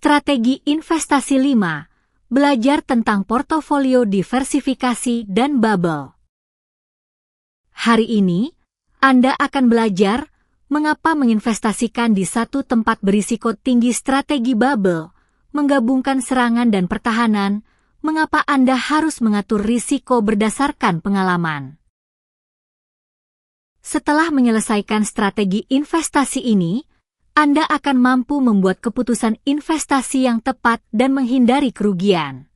Strategi investasi 5. Belajar tentang portofolio diversifikasi dan bubble. Hari ini, Anda akan belajar mengapa menginvestasikan di satu tempat berisiko tinggi strategi bubble, menggabungkan serangan dan pertahanan, mengapa Anda harus mengatur risiko berdasarkan pengalaman. Setelah menyelesaikan strategi investasi ini, Anda akan mampu membuat keputusan investasi yang tepat dan menghindari kerugian.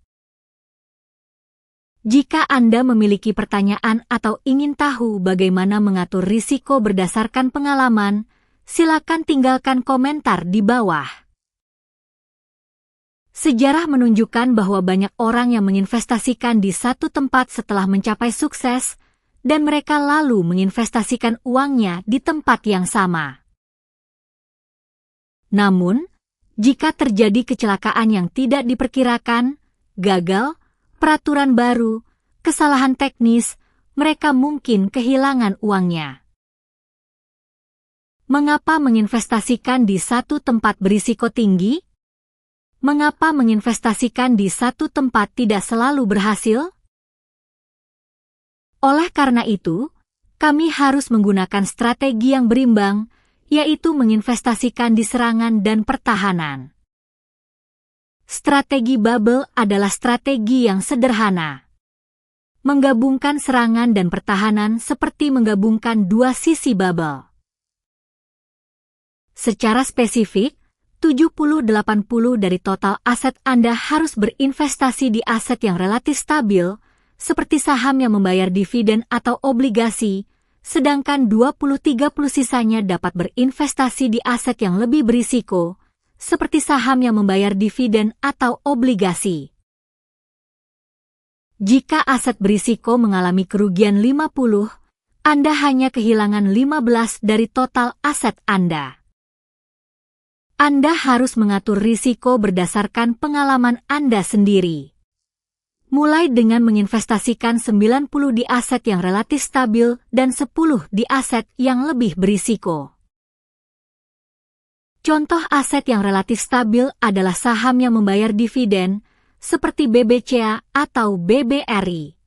Jika Anda memiliki pertanyaan atau ingin tahu bagaimana mengatur risiko berdasarkan pengalaman, silakan tinggalkan komentar di bawah. Sejarah menunjukkan bahwa banyak orang yang menginvestasikan di satu tempat setelah mencapai sukses, dan mereka lalu menginvestasikan uangnya di tempat yang sama. Namun, jika terjadi kecelakaan yang tidak diperkirakan, gagal, peraturan baru, kesalahan teknis, mereka mungkin kehilangan uangnya. Mengapa menginvestasikan di satu tempat berisiko tinggi? Mengapa menginvestasikan di satu tempat tidak selalu berhasil? Oleh karena itu, kami harus menggunakan strategi yang berimbang, yaitu menginvestasikan di serangan dan pertahanan. Strategi bubble adalah strategi yang sederhana. Menggabungkan serangan dan pertahanan seperti menggabungkan dua sisi bubble. Secara spesifik, 70-80% dari total aset Anda harus berinvestasi di aset yang relatif stabil, seperti saham yang membayar dividen atau obligasi, sedangkan 20-30% sisanya dapat berinvestasi di aset yang lebih berisiko, seperti saham yang membayar dividen atau obligasi. Jika aset berisiko mengalami kerugian 50, Anda hanya kehilangan 15 dari total aset Anda. Anda harus mengatur risiko berdasarkan pengalaman Anda sendiri. Mulai dengan menginvestasikan 90 di aset yang relatif stabil dan 10 di aset yang lebih berisiko. Contoh aset yang relatif stabil adalah saham yang membayar dividen, seperti BBCA atau BBRI.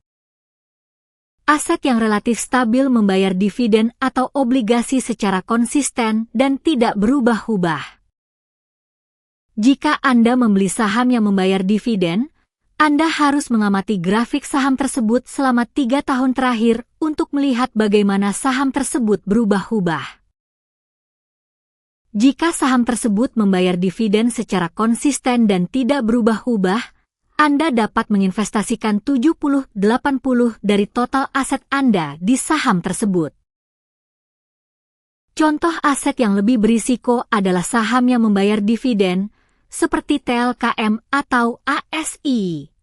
Aset yang relatif stabil membayar dividen atau obligasi secara konsisten dan tidak berubah-ubah. Jika Anda membeli saham yang membayar dividen, Anda harus mengamati grafik saham tersebut selama 3 tahun terakhir untuk melihat bagaimana saham tersebut berubah-ubah. Jika saham tersebut membayar dividen secara konsisten dan tidak berubah-ubah, Anda dapat menginvestasikan 70-80% dari total aset Anda di saham tersebut. Contoh aset yang lebih berisiko adalah saham yang membayar dividen, seperti TLKM atau ASI.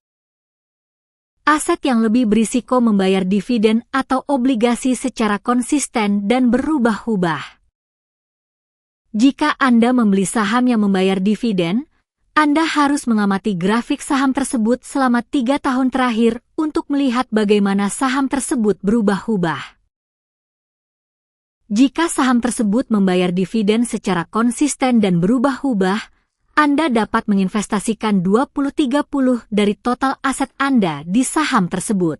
Aset yang lebih berisiko membayar dividen atau obligasi secara konsisten dan berubah-ubah. Jika Anda membeli saham yang membayar dividen, Anda harus mengamati grafik saham tersebut selama 3 tahun terakhir untuk melihat bagaimana saham tersebut berubah-ubah. Jika saham tersebut membayar dividen secara konsisten dan berubah-ubah, Anda dapat menginvestasikan 20-30% dari total aset Anda di saham tersebut.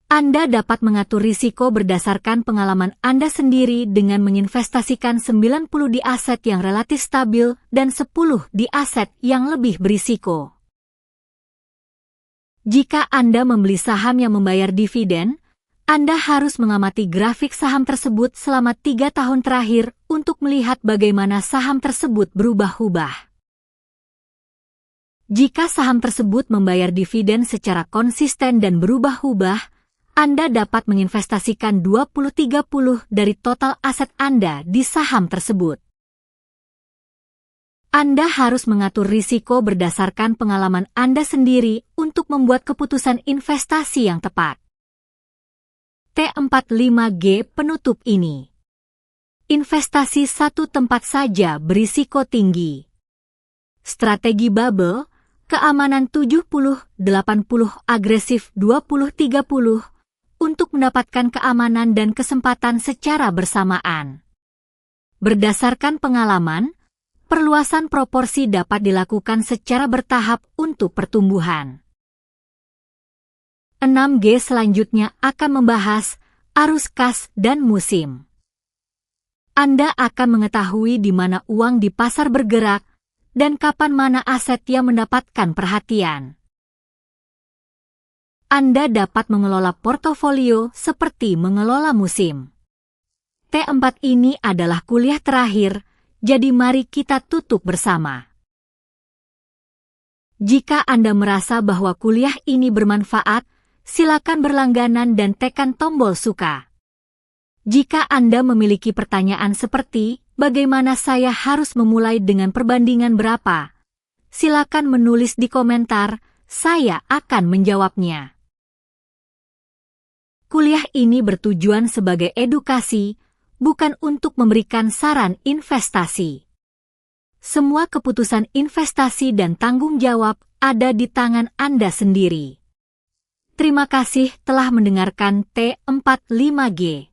Anda dapat mengatur risiko berdasarkan pengalaman Anda sendiri dengan menginvestasikan 90 di aset yang relatif stabil dan 10 di aset yang lebih berisiko. Jika Anda membeli saham yang membayar dividen, Anda harus mengamati grafik saham tersebut selama 3 tahun terakhir untuk melihat bagaimana saham tersebut berubah-ubah. Jika saham tersebut membayar dividen secara konsisten dan berubah-ubah, Anda dapat menginvestasikan 20-30% dari total aset Anda di saham tersebut. Anda harus mengatur risiko berdasarkan pengalaman Anda sendiri untuk membuat keputusan investasi yang tepat. T45G penutup ini. Investasi satu tempat saja berisiko tinggi. Strategi bubble, keamanan 70-80 agresif 20-30 untuk mendapatkan keamanan dan kesempatan secara bersamaan. Berdasarkan pengalaman, perluasan proporsi dapat dilakukan secara bertahap untuk pertumbuhan. 6G selanjutnya akan membahas arus kas dan musim. Anda akan mengetahui di mana uang di pasar bergerak dan kapan mana aset yang mendapatkan perhatian. Anda dapat mengelola portofolio seperti mengelola musim. T4 ini adalah kuliah terakhir, jadi mari kita tutup bersama. Jika Anda merasa bahwa kuliah ini bermanfaat, silakan berlangganan dan tekan tombol suka. Jika Anda memiliki pertanyaan seperti, bagaimana saya harus memulai dengan perbandingan berapa? Silakan menulis di komentar, saya akan menjawabnya. Kuliah ini bertujuan sebagai edukasi, bukan untuk memberikan saran investasi. Semua keputusan investasi dan tanggung jawab ada di tangan Anda sendiri. Terima kasih telah mendengarkan T45G.